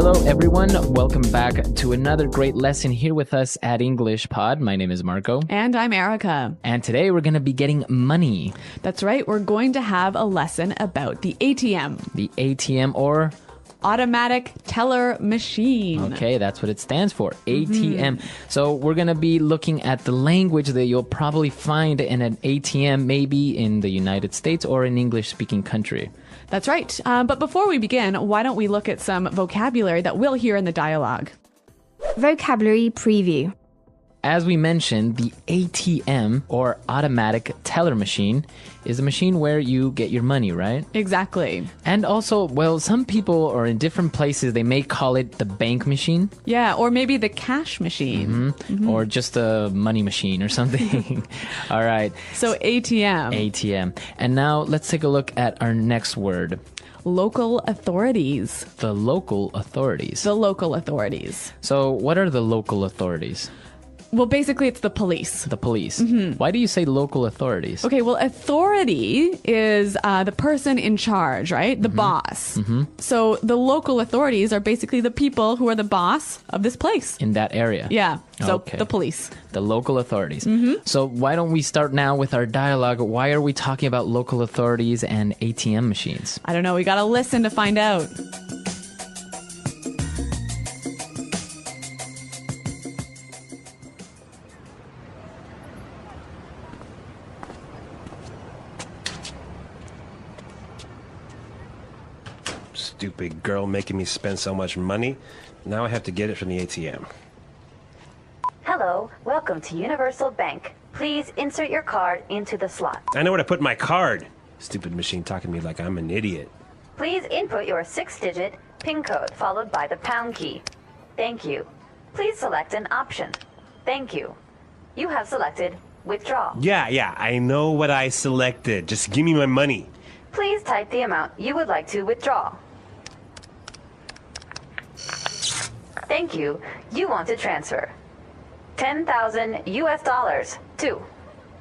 Hello, everyone. Welcome back to another great lesson here with us at English Pod. My name is Marco. And I'm Erica. And today we're going to be getting money. That's right. We're going to have a lesson about the ATM. The ATM or... automatic teller machine. Okay, that's what it stands for, ATM. So we're going to be looking at the language that you'll probably find in an ATM, maybe in the United States or an English-speaking country. That's right. But before we begin, why don't we look at some vocabulary that we'll hear in the dialogue? Vocabulary preview. As we mentioned, the ATM, or automatic teller machine, is a machine where you get your money, right? Exactly. And also, well, some people, or in different places, they may call it the bank machine. Yeah, or maybe the cash machine. Or just a money machine or something. All right. So ATM. ATM. And now let's take a look at our next word. Local authorities. The local authorities. The local authorities. So what are the local authorities? Well, basically, it's the police. The police. Why do you say local authorities? Okay, well, authority is the person in charge, right? The boss. So the local authorities are basically the people who are the boss of this place. In that area? Yeah, so Okay. the police. The local authorities. So why don't we start now with our dialogue? Why are we talking about local authorities and ATM machines? I don't know, we gotta listen to find out. Stupid girl making me spend so much money. Now I have to get it from the ATM. Hello, welcome to Universal Bank. Please insert your card into the slot. I know where to put my card. Stupid machine talking to me like I'm an idiot. Please input your 6-digit PIN code followed by the pound key. Thank you. Please select an option. Thank you. You have selected withdraw. Yeah, I know what I selected. Just give me my money. Please type the amount you would like to withdraw. Thank you. You want to transfer 10,000 US dollars to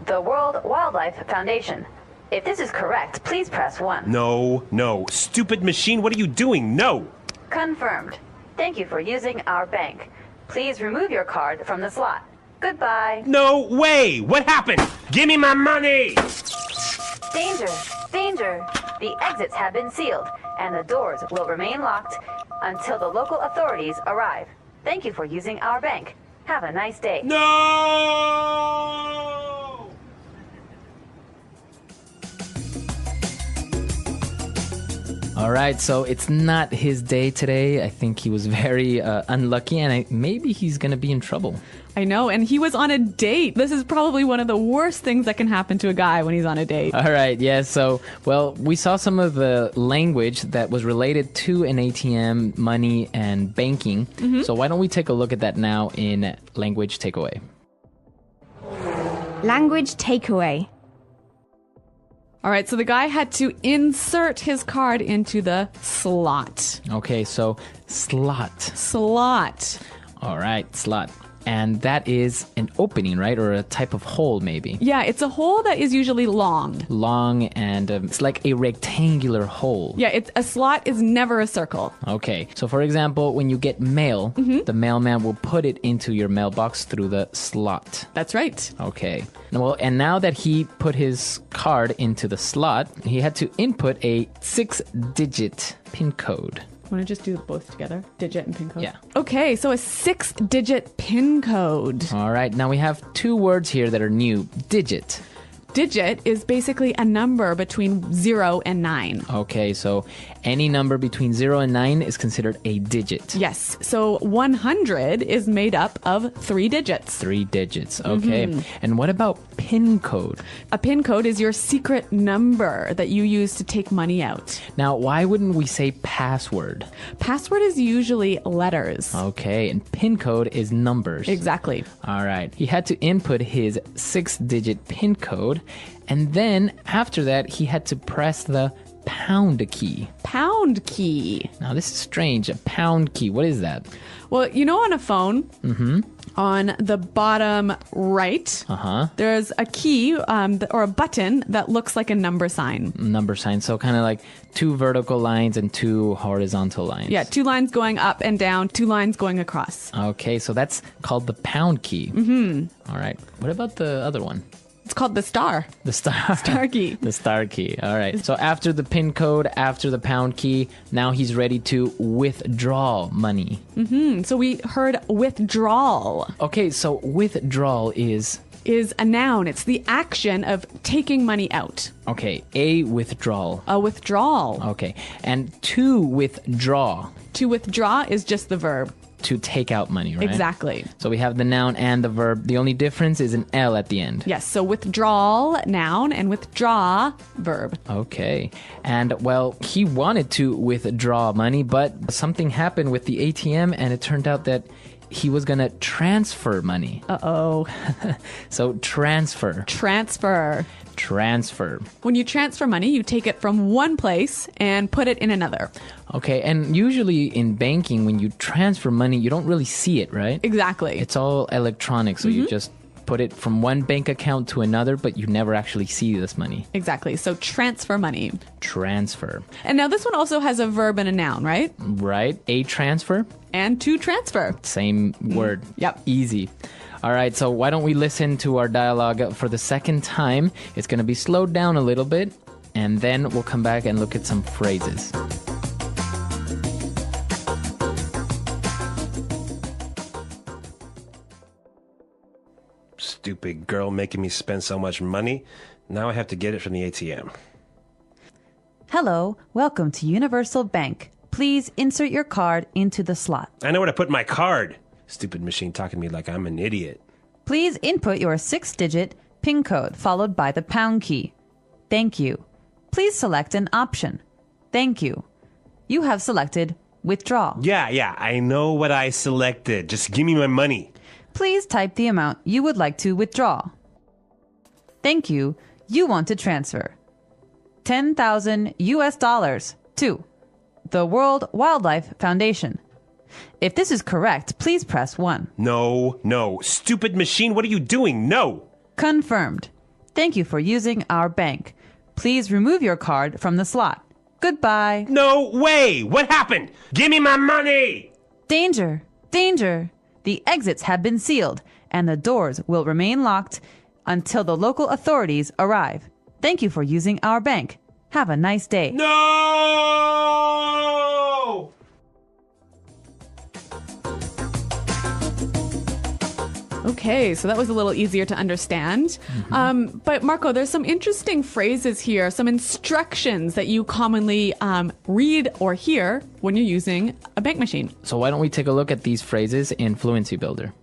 the World Wildlife Foundation. If this is correct, please press 1. No. Stupid machine, what are you doing? No! Confirmed. Thank you for using our bank. Please remove your card from the slot. Goodbye. No way! What happened? Give me my money! Danger! Danger! The exits have been sealed, and the doors will remain locked until the local authorities arrive. Thank you for using our bank. Have a nice day. No! All right, so it's not his day today. I think he was very unlucky, and maybe he's going to be in trouble. I know, and he was on a date. This is probably one of the worst things that can happen to a guy when he's on a date. All right, yeah, so, well, we saw some of the language that was related to an ATM, money, and banking. So why don't we take a look at that now in Language Takeaway. Language takeaway. All right, so the guy had to insert his card into the slot. Okay, so slot. Slot. All right, slot. And that is an opening, right? Or a type of hole, maybe. Yeah, it's a hole that is usually long. Long, and it's like a rectangular hole. Yeah, a slot is never a circle. Okay, so for example, when you get mail, the mailman will put it into your mailbox through the slot. That's right. Okay. Well, and now that he put his card into the slot, he had to input a 6-digit PIN code. Want to just do both together? Digit and PIN code? Yeah. Okay, so a 6-digit PIN code. All right, now we have two words here that are new. Digit. Digit is basically a number between 0 and 9. Okay, so any number between 0 and 9 is considered a digit. Yes, so 100 is made up of 3 digits. 3 digits, okay. And what about PIN code? A PIN code is your secret number that you use to take money out. Now, why wouldn't we say password? Password is usually letters. Okay, and PIN code is numbers. Exactly. All right. He had to input his 6-digit PIN code, and then after that, he had to press the pound key. Pound key. Now, this is strange. A pound key. What is that? Well, you know, on a phone, On the bottom right, there's a key or a button that looks like a number sign. Number sign. So kind of like 2 vertical lines and 2 horizontal lines. Yeah, 2 lines going up and down, 2 lines going across. Okay, so that's called the pound key. Mm-hmm. All right. What about the other one? It's called the star. The star. Star key. The star key. All right. So after the PIN code, after the pound key, now he's ready to withdraw money. So we heard withdrawal. Okay, so withdrawal is a noun. It's the action of taking money out. okay, a withdrawal. A withdrawal. Okay. And to withdraw, To withdraw is just the verb. to take out money, right? Exactly. So we have the noun and the verb. The only difference is an L at the end. Yes, so withdrawal, noun, and withdraw, verb. Okay. And well, he wanted to withdraw money, but something happened with the ATM and it turned out that he was going to transfer money. Uh-oh. So transfer. Transfer. Transfer. When you transfer money, you take it from one place and put it in another. Okay, and usually in banking, when you transfer money, you don't really see it, right? Exactly. It's all electronic, so you just put it from one bank account to another, but you never actually see this money. Exactly. So transfer money. Transfer. And now this one also has a verb and a noun, right? Right? A transfer? And to transfer. Same word. Yep. Easy. All right, so why don't we listen to our dialogue for the second time? It's going to be slowed down a little bit, and then we'll come back and look at some phrases. Stupid girl making me spend so much money. Now I have to get it from the ATM. Hello, welcome to Universal Bank. Please insert your card into the slot. I know where to put my card. Stupid machine talking to me like I'm an idiot. Please input your 6-digit PIN code followed by the pound key. Thank you. Please select an option. Thank you. You have selected withdraw. Yeah, I know what I selected. Just give me my money. Please type the amount you would like to withdraw. Thank you. You want to transfer $10,000 to the World Wildlife Foundation. If this is correct, please press 1. No. Stupid machine, what are you doing? No. Confirmed. Thank you for using our bank. Please remove your card from the slot. Goodbye. No way. What happened? Give me my money. Danger! Danger! The exits have been sealed, and the doors will remain locked until the local authorities arrive. Thank you for using our bank. Have a nice day. No! Okay, so that was a little easier to understand. But Marco, there's some interesting phrases here, some instructions that you commonly read or hear when you're using a bank machine. So why don't we take a look at these phrases in Fluency Builder?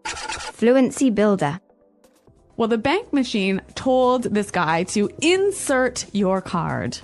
Fluency Builder. Well, the bank machine told this guy to insert your card.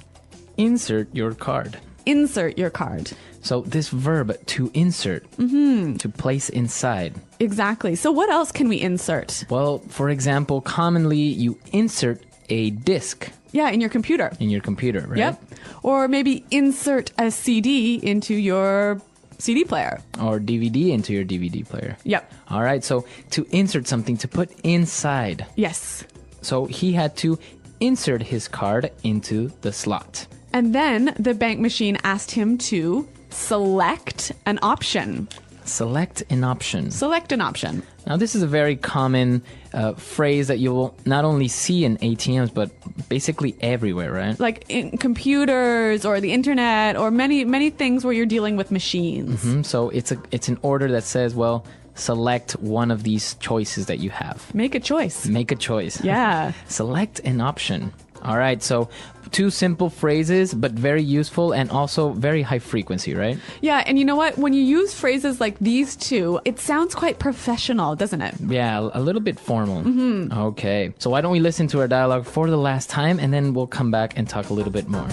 Insert your card. Insert your card. So this verb, to insert, to place inside. Exactly. So what else can we insert? Well, for example, commonly you insert a disk Yeah, in your computer. in your computer, right? Yep. Or maybe insert a CD into your CD player. Or DVD into your DVD player. Yep. All right, so to insert something, to put inside. Yes. So he had to insert his card into the slot. And then the bank machine asked him to select an option. Select an option. Select an option. Now, this is a very common phrase that you will not only see in ATMs, but basically everywhere, right? Like in computers or the internet or many things where you're dealing with machines. So it's an order that says, well, select one of these choices that you have. Make a choice. Make a choice. Yeah. Select an option. All right, so 2 simple phrases, but very useful and also very high frequency, right? Yeah, and you know what? When you use phrases like these two, it sounds quite professional, doesn't it? Yeah, a little bit formal. Okay, so why don't we listen to our dialogue for the last time, and then we'll come back and talk a little bit more.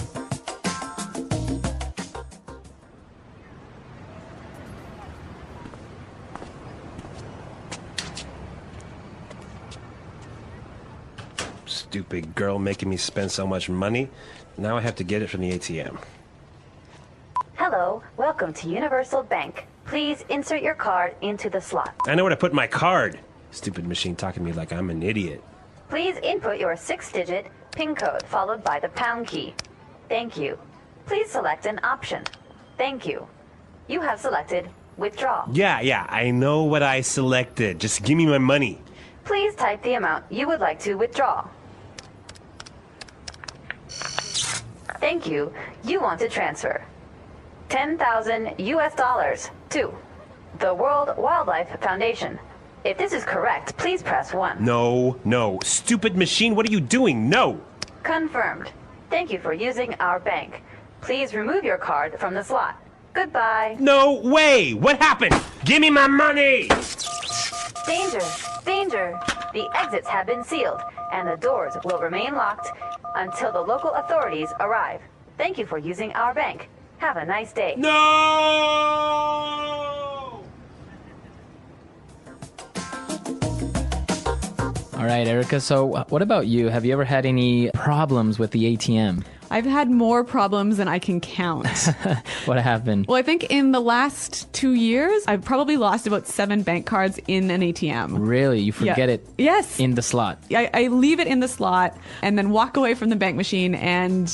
Stupid girl making me spend so much money. Now I have to get it from the ATM. Hello, welcome to Universal Bank. Please insert your card into the slot. I know where to put my card. Stupid machine talking to me like I'm an idiot. Please input your 6-digit PIN code followed by the pound key. Thank you. Please select an option. Thank you. You have selected withdraw. Yeah, I know what I selected. Just give me my money. Please type the amount you would like to withdraw. Thank you. You want to transfer 10,000 US dollars to the World Wildlife Foundation. If this is correct, please press 1. No. Stupid machine, what are you doing? No. Confirmed. Thank you for using our bank. Please remove your card from the slot. Goodbye. No way! What happened? Give me my money! Danger! Danger! The exits have been sealed, and the doors will remain locked until the local authorities arrive. Thank you for using our bank. Have a nice day. No! All right, Erica. So what about you? Have you ever had any problems with the ATM? I've had more problems than I can count. What happened? Well, I think in the last 2 years, I've probably lost about 7 bank cards in an ATM. Really? You forget it Yes. in the slot? I leave it in the slot and then walk away from the bank machine and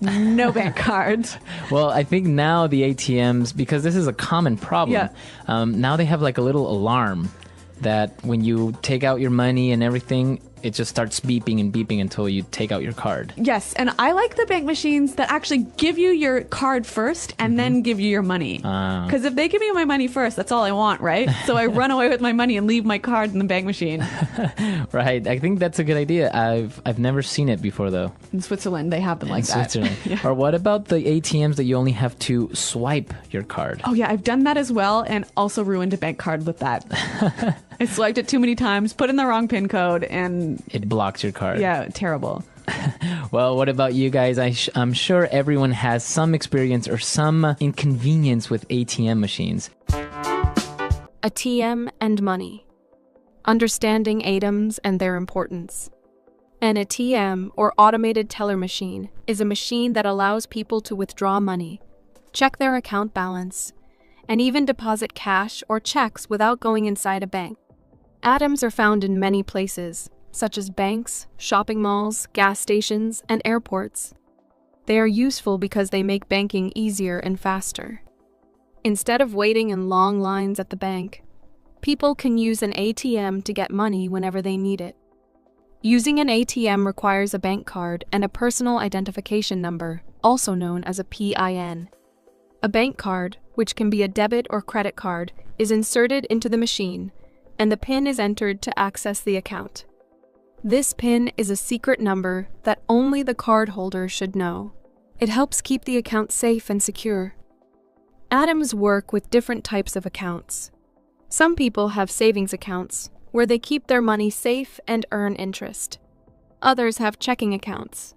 no bank card. Well, I think now the ATMs, because this is a common problem, now they have like a little alarm that when you take out your money and everything, it just starts beeping and beeping until you take out your card. Yes, and I like the bank machines that actually give you your card first and then give you your money. Because if they give me my money first, that's all I want, right? So I run away with my money and leave my card in the bank machine. Right. I think that's a good idea. I've never seen it before, though. In Switzerland, they have them like that. Switzerland. Yeah. Or what about the ATMs that you only have to swipe your card? Oh, yeah, I've done that as well and also ruined a bank card with that. I swiped it too many times, put in the wrong PIN code, and It blocks your card. yeah, terrible. Well, what about you guys? I'm sure everyone has some experience or some inconvenience with ATM machines. ATM and money. Understanding ATMs and their importance. An ATM, or automated teller machine, is a machine that allows people to withdraw money, check their account balance, and even deposit cash or checks without going inside a bank. ATMs are found in many places, such as banks, shopping malls, gas stations, and airports. They are useful because they make banking easier and faster. Instead of waiting in long lines at the bank, people can use an ATM to get money whenever they need it. Using an ATM requires a bank card and a personal identification number, also known as a PIN. A bank card, which can be a debit or credit card, is inserted into the machine, and the PIN is entered to access the account. This PIN is a secret number that only the cardholder should know. It helps keep the account safe and secure. ATMs work with different types of accounts. Some people have savings accounts, where they keep their money safe and earn interest. Others have checking accounts,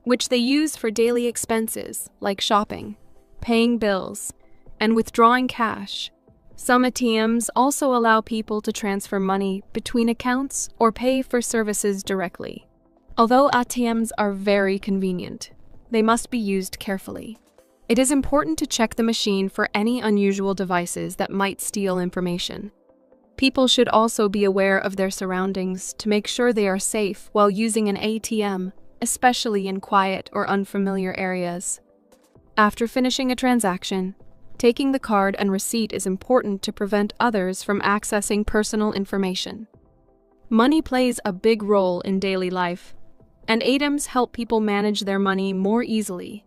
which they use for daily expenses like shopping, paying bills, and withdrawing cash. Some ATMs also allow people to transfer money between accounts or pay for services directly. Although ATMs are very convenient, they must be used carefully. It is important to check the machine for any unusual devices that might steal information. People should also be aware of their surroundings to make sure they are safe while using an ATM, especially in quiet or unfamiliar areas. After finishing a transaction, taking the card and receipt is important to prevent others from accessing personal information. Money plays a big role in daily life, and ATMs help people manage their money more easily.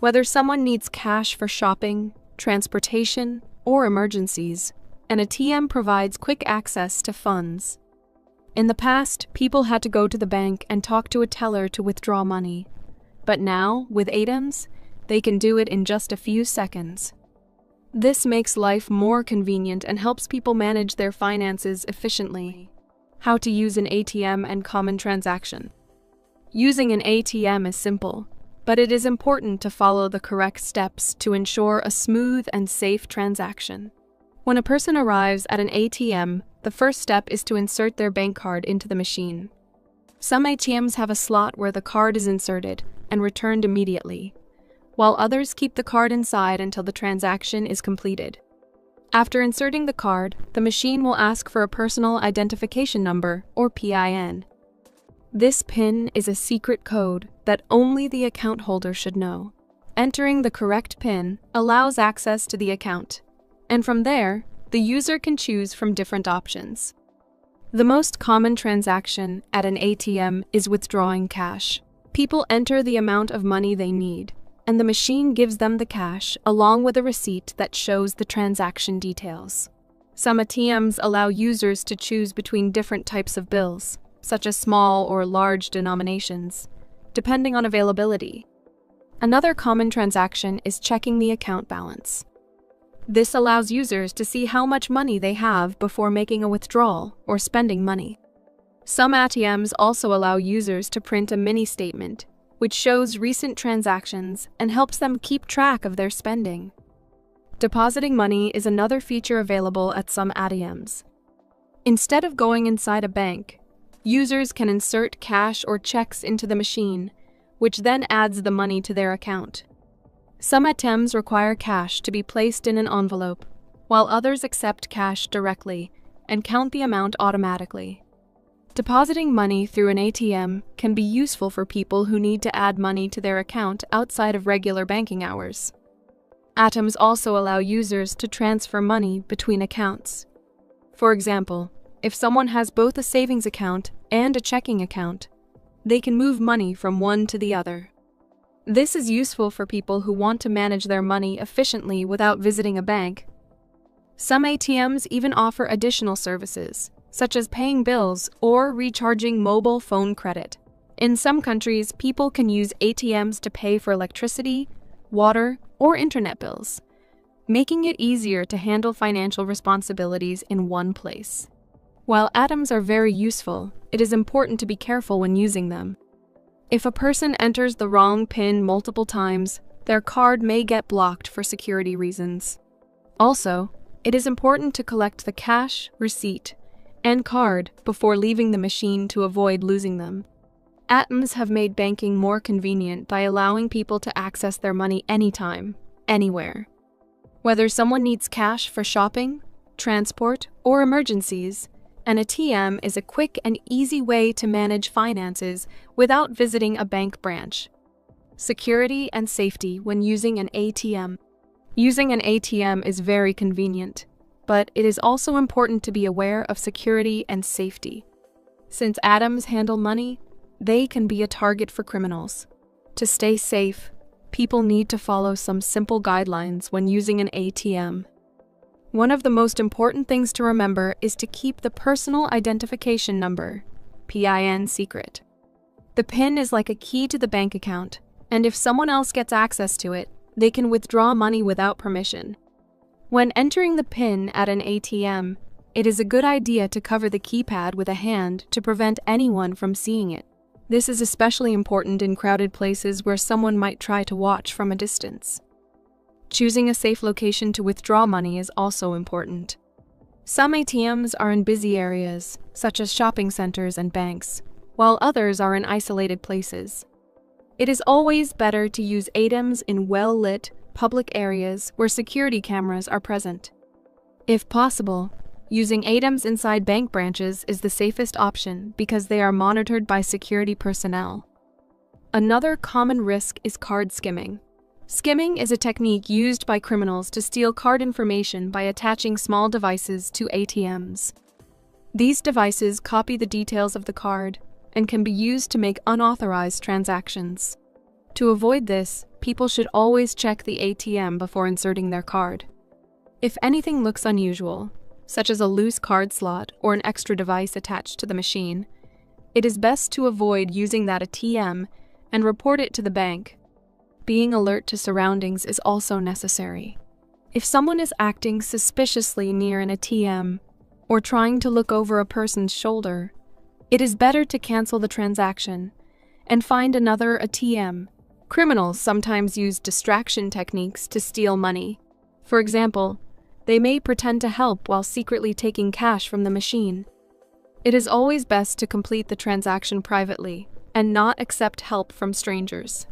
Whether someone needs cash for shopping, transportation, or emergencies, an ATM provides quick access to funds. In the past, people had to go to the bank and talk to a teller to withdraw money. But now, with ATMs, they can do it in just a few seconds. This makes life more convenient and helps people manage their finances efficiently. How to use an ATM and common transaction. Using an ATM is simple, but it is important to follow the correct steps to ensure a smooth and safe transaction. When a person arrives at an ATM, the first step is to insert their bank card into the machine. Some ATMs have a slot where the card is inserted and returned immediately, while others keep the card inside until the transaction is completed. After inserting the card, the machine will ask for a personal identification number, or PIN. This PIN is a secret code that only the account holder should know. Entering the correct PIN allows access to the account, and from there, the user can choose from different options. The most common transaction at an ATM is withdrawing cash. People enter the amount of money they need, and the machine gives them the cash along with a receipt that shows the transaction details. Some ATMs allow users to choose between different types of bills, such as small or large denominations, depending on availability. Another common transaction is checking the account balance. This allows users to see how much money they have before making a withdrawal or spending money. Some ATMs also allow users to print a mini statement, which shows recent transactions and helps them keep track of their spending. Depositing money is another feature available at some ATMs. Instead of going inside a bank, users can insert cash or checks into the machine, which then adds the money to their account. Some ATMs require cash to be placed in an envelope, while others accept cash directly and count the amount automatically. Depositing money through an ATM can be useful for people who need to add money to their account outside of regular banking hours. ATMs also allow users to transfer money between accounts. For example, if someone has both a savings account and a checking account, they can move money from one to the other. This is useful for people who want to manage their money efficiently without visiting a bank. Some ATMs even offer additional services, such as paying bills or recharging mobile phone credit. In some countries, people can use ATMs to pay for electricity, water, or internet bills, making it easier to handle financial responsibilities in one place. While ATMs are very useful, it is important to be careful when using them. If a person enters the wrong PIN multiple times, their card may get blocked for security reasons. Also, it is important to collect the cash, receipt, and card before leaving the machine to avoid losing them. ATMs have made banking more convenient by allowing people to access their money anytime, anywhere. Whether someone needs cash for shopping, transport, or emergencies, an ATM is a quick and easy way to manage finances without visiting a bank branch. Security and safety when using an ATM. Using an ATM is very convenient, but it is also important to be aware of security and safety. Since ATMs handle money, they can be a target for criminals. To stay safe, people need to follow some simple guidelines when using an ATM. One of the most important things to remember is to keep the personal identification number, PIN, secret. The PIN is like a key to the bank account, and if someone else gets access to it, they can withdraw money without permission. When entering the PIN at an ATM, it is a good idea to cover the keypad with a hand to prevent anyone from seeing it. This is especially important in crowded places where someone might try to watch from a distance. Choosing a safe location to withdraw money is also important. Some ATMs are in busy areas, such as shopping centers and banks, while others are in isolated places. It is always better to use ATMs in well-lit, public areas where security cameras are present. If possible, using ATMs inside bank branches is the safest option because they are monitored by security personnel. Another common risk is card skimming. Skimming is a technique used by criminals to steal card information by attaching small devices to ATMs. These devices copy the details of the card and can be used to make unauthorized transactions. To avoid this, people should always check the ATM before inserting their card. If anything looks unusual, such as a loose card slot or an extra device attached to the machine, it is best to avoid using that ATM and report it to the bank. Being alert to surroundings is also necessary. If someone is acting suspiciously near an ATM or trying to look over a person's shoulder, it is better to cancel the transaction and find another ATM. Criminals sometimes use distraction techniques to steal money. For example, they may pretend to help while secretly taking cash from the machine. It is always best to complete the transaction privately and not accept help from strangers.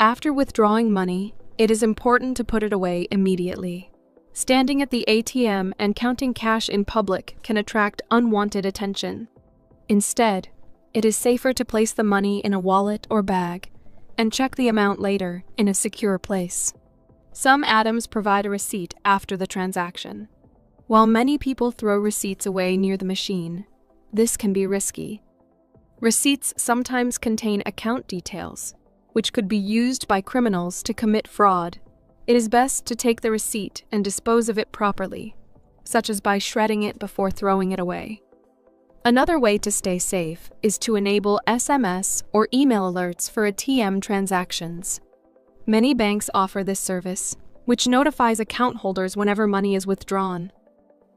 After withdrawing money, it is important to put it away immediately. Standing at the ATM and counting cash in public can attract unwanted attention. Instead, it is safer to place the money in a wallet or bag and check the amount later in a secure place. Some ATMs provide a receipt after the transaction. While many people throw receipts away near the machine, this can be risky. Receipts sometimes contain account details, which could be used by criminals to commit fraud. It is best to take the receipt and dispose of it properly, such as by shredding it before throwing it away. Another way to stay safe is to enable SMS or email alerts for ATM transactions. Many banks offer this service, which notifies account holders whenever money is withdrawn.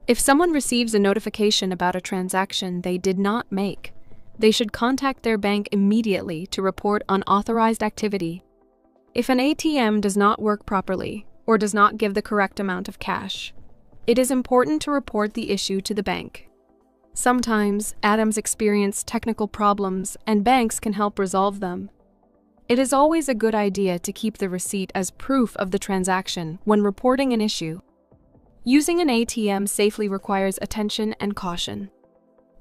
If someone receives a notification about a transaction they did not make, they should contact their bank immediately to report unauthorized activity. If an ATM does not work properly or does not give the correct amount of cash, it is important to report the issue to the bank. Sometimes, ATMs experience technical problems and banks can help resolve them. It is always a good idea to keep the receipt as proof of the transaction when reporting an issue. Using an ATM safely requires attention and caution.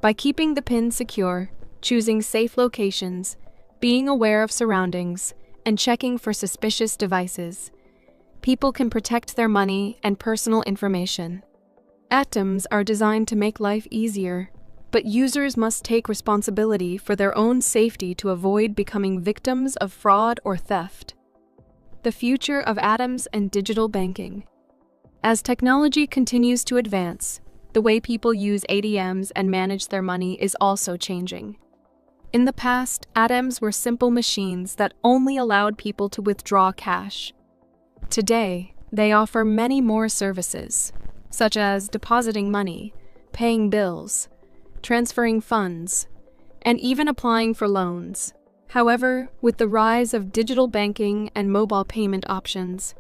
By keeping the PIN secure, choosing safe locations, being aware of surroundings, and checking for suspicious devices, people can protect their money and personal information. ATMs are designed to make life easier, but users must take responsibility for their own safety to avoid becoming victims of fraud or theft. The future of ATMs and digital banking. As technology continues to advance, the way people use ATMs and manage their money is also changing. In the past, ATMs were simple machines that only allowed people to withdraw cash. Today, they offer many more services, such as depositing money, paying bills, transferring funds, and even applying for loans. However, with the rise of digital banking and mobile payment options,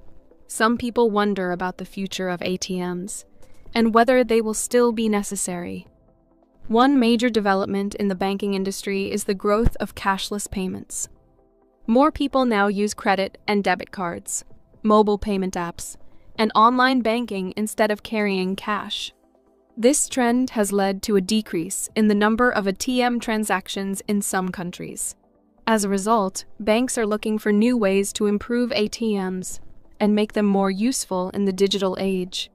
some people wonder about the future of ATMs and whether they will still be necessary. One major development in the banking industry is the growth of cashless payments. More people now use credit and debit cards, mobile payment apps, and online banking instead of carrying cash. This trend has led to a decrease in the number of ATM transactions in some countries. As a result, banks are looking for new ways to improve ATMs and make them more useful in the digital age.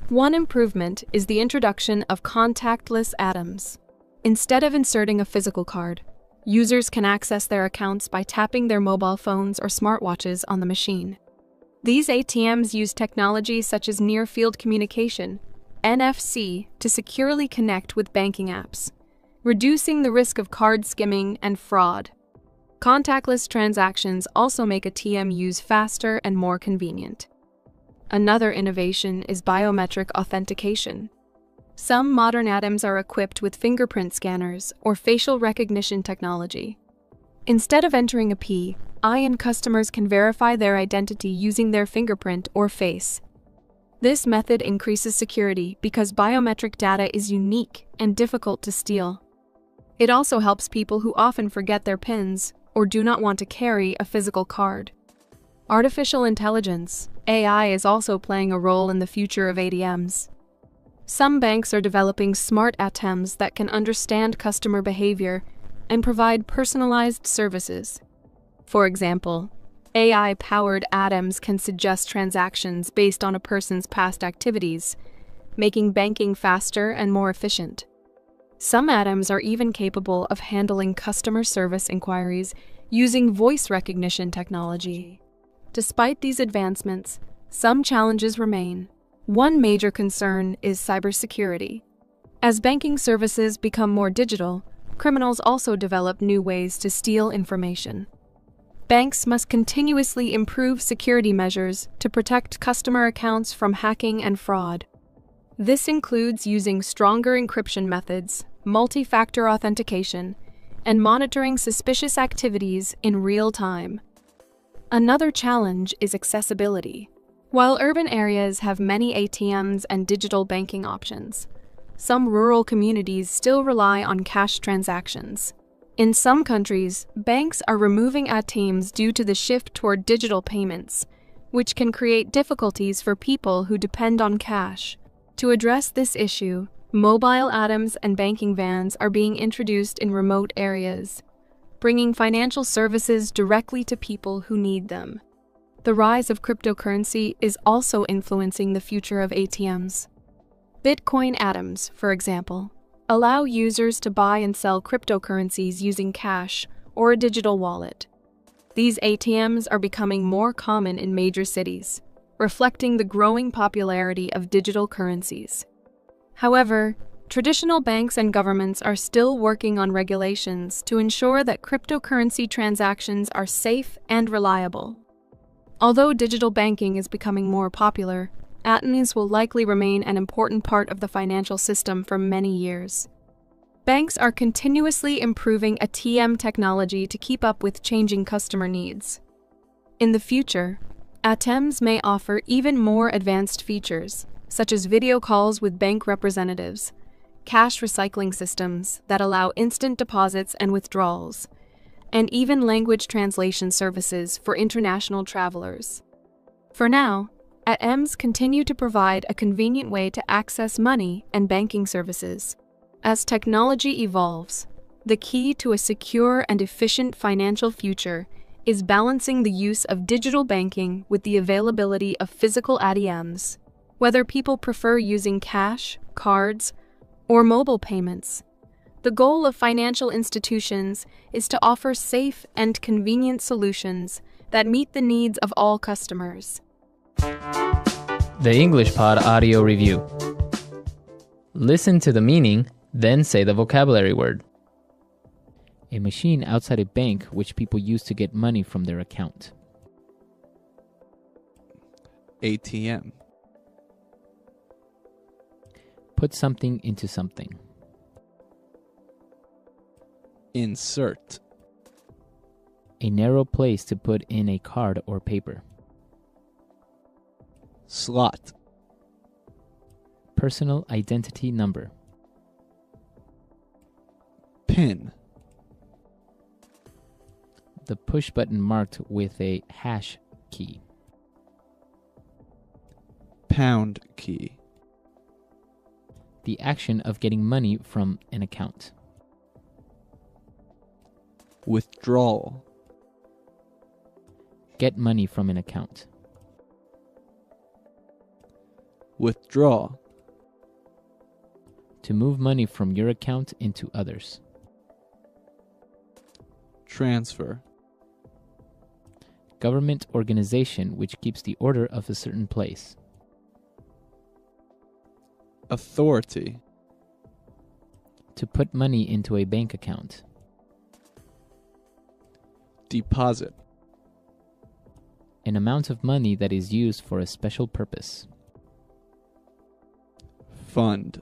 One improvement is the introduction of contactless ATMs. Instead of inserting a physical card, users can access their accounts by tapping their mobile phones or smartwatches on the machine. These ATMs use technology such as near-field communication, NFC, to securely connect with banking apps, reducing the risk of card skimming and fraud. Contactless transactions also make ATM use faster and more convenient. Another innovation is biometric authentication. Some modern ATMs are equipped with fingerprint scanners or facial recognition technology. Instead of entering a PIN, customers can verify their identity using their fingerprint or face. This method increases security because biometric data is unique and difficult to steal. It also helps people who often forget their PINs or do not want to carry a physical card. Artificial intelligence, AI, is also playing a role in the future of ATMs. Some banks are developing smart ATMs that can understand customer behavior and provide personalized services. For example, AI-powered ATMs can suggest transactions based on a person's past activities, making banking faster and more efficient. Some ATMs are even capable of handling customer service inquiries using voice recognition technology. Despite these advancements, some challenges remain. One major concern is cybersecurity. As banking services become more digital, criminals also develop new ways to steal information. Banks must continuously improve security measures to protect customer accounts from hacking and fraud. This includes using stronger encryption methods, multi-factor authentication, and monitoring suspicious activities in real time. Another challenge is accessibility. While urban areas have many ATMs and digital banking options, some rural communities still rely on cash transactions. In some countries, banks are removing ATMs due to the shift toward digital payments, which can create difficulties for people who depend on cash. To address this issue, mobile ATMs and banking vans are being introduced in remote areas, bringing financial services directly to people who need them. The rise of cryptocurrency is also influencing the future of ATMs. Bitcoin ATMs, for example, allow users to buy and sell cryptocurrencies using cash or a digital wallet. These ATMs are becoming more common in major cities, reflecting the growing popularity of digital currencies. However, traditional banks and governments are still working on regulations to ensure that cryptocurrency transactions are safe and reliable. Although digital banking is becoming more popular, ATMs will likely remain an important part of the financial system for many years. Banks are continuously improving ATM technology to keep up with changing customer needs. In the future, ATMs may offer even more advanced features, such as video calls with bank representatives, cash recycling systems that allow instant deposits and withdrawals, and even language translation services for international travelers. For now, ATMs continue to provide a convenient way to access money and banking services. As technology evolves, the key to a secure and efficient financial future is balancing the use of digital banking with the availability of physical ATMs. Whether people prefer using cash, cards, or mobile payments, the goal of financial institutions is to offer safe and convenient solutions that meet the needs of all customers. The English Pod Audio Review. Listen to the meaning, then say the vocabulary word. A machine outside a bank which people use to get money from their account. ATM. Put something into something. Insert. A narrow place to put in a card or paper. Slot. Personal identity number. Pin. The push button marked with a hash key. Pound key. The action of getting money from an account. Withdrawal. Get money from an account. Withdraw. To move money from your account into others. Transfer. Government organization which keeps the order of a certain place. Authority. To put money into a bank account. Deposit. An amount of money that is used for a special purpose. Fund.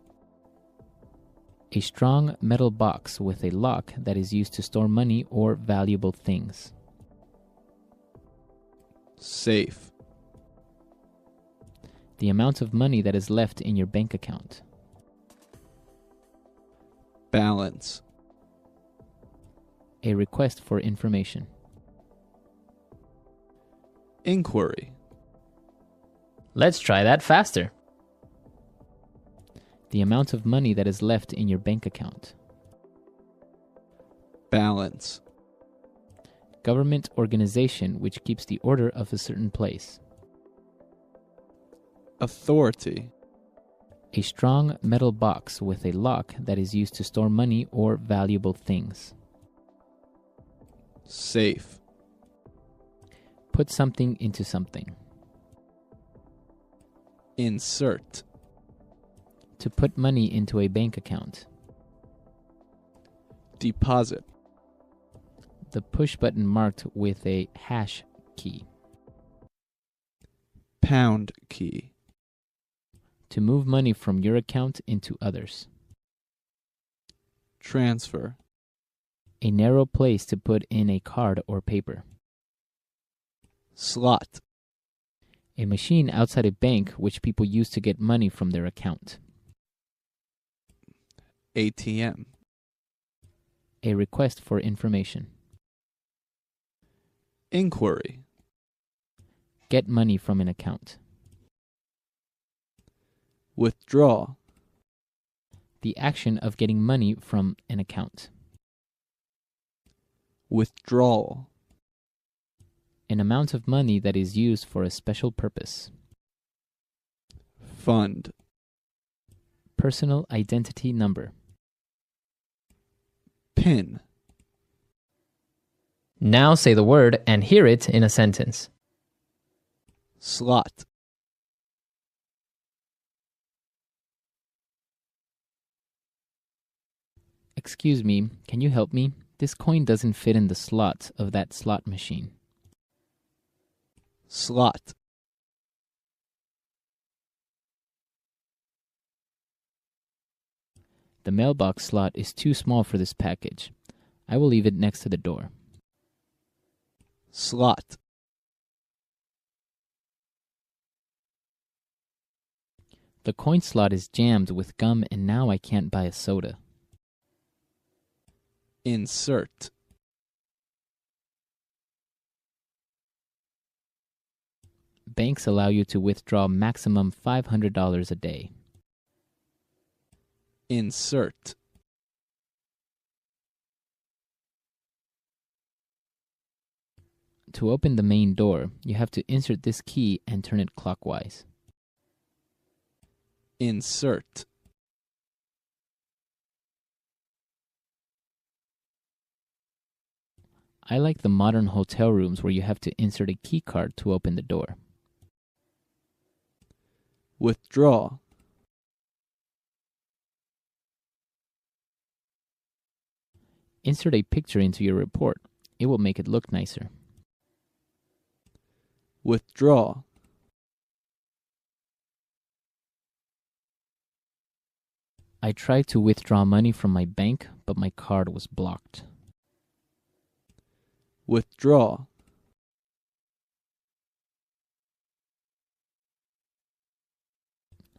A strong metal box with a lock that is used to store money or valuable things. Safe. The amount of money that is left in your bank account. Balance. A request for information. Inquiry. Let's try that faster. The amount of money that is left in your bank account. Balance. Government organization which keeps the order of a certain place. Authority. A strong metal box with a lock that is used to store money or valuable things. Safe. Put something into something. Insert. To put money into a bank account. Deposit. The push button marked with a hash key. Pound key. To move money from your account into others. Transfer. A narrow place to put in a card or paper. Slot. A machine outside a bank which people use to get money from their account. ATM. A request for information. Inquiry. Get money from an account. Withdraw. The action of getting money from an account. Withdrawal. An amount of money that is used for a special purpose. Fund. Personal identity number. PIN. Now say the word and hear it in a sentence. Slot. Excuse me, can you help me? This coin doesn't fit in the slot of that slot machine. Slot. The mailbox slot is too small for this package. I will leave it next to the door. Slot. The coin slot is jammed with gum and now I can't buy a soda. Insert. Banks allow you to withdraw maximum $500 a day. Insert. To open the main door, you have to insert this key and turn it clockwise. Insert. I like the modern hotel rooms where you have to insert a key card to open the door. Withdraw. Insert a picture into your report. It will make it look nicer. Withdraw. I tried to withdraw money from my bank, but my card was blocked. Withdraw.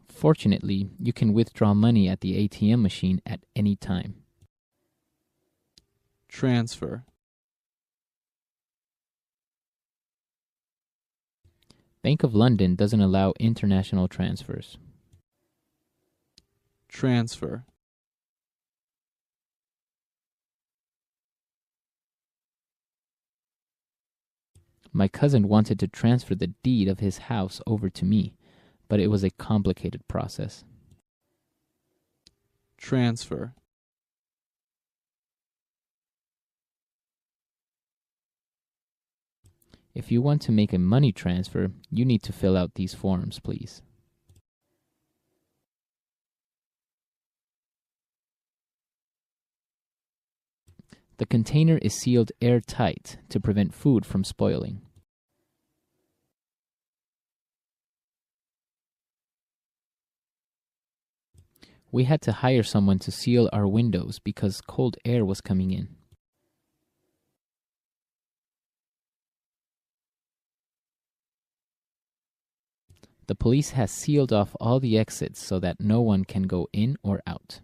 Fortunately, you can withdraw money at the ATM machine at any time. Transfer. Bank of London doesn't allow international transfers. Transfer. My cousin wanted to transfer the deed of his house over to me, but it was a complicated process. Transfer. If you want to make a money transfer, you need to fill out these forms, please. The container is sealed airtight to prevent food from spoiling. We had to hire someone to seal our windows because cold air was coming in. The police has sealed off all the exits so that no one can go in or out.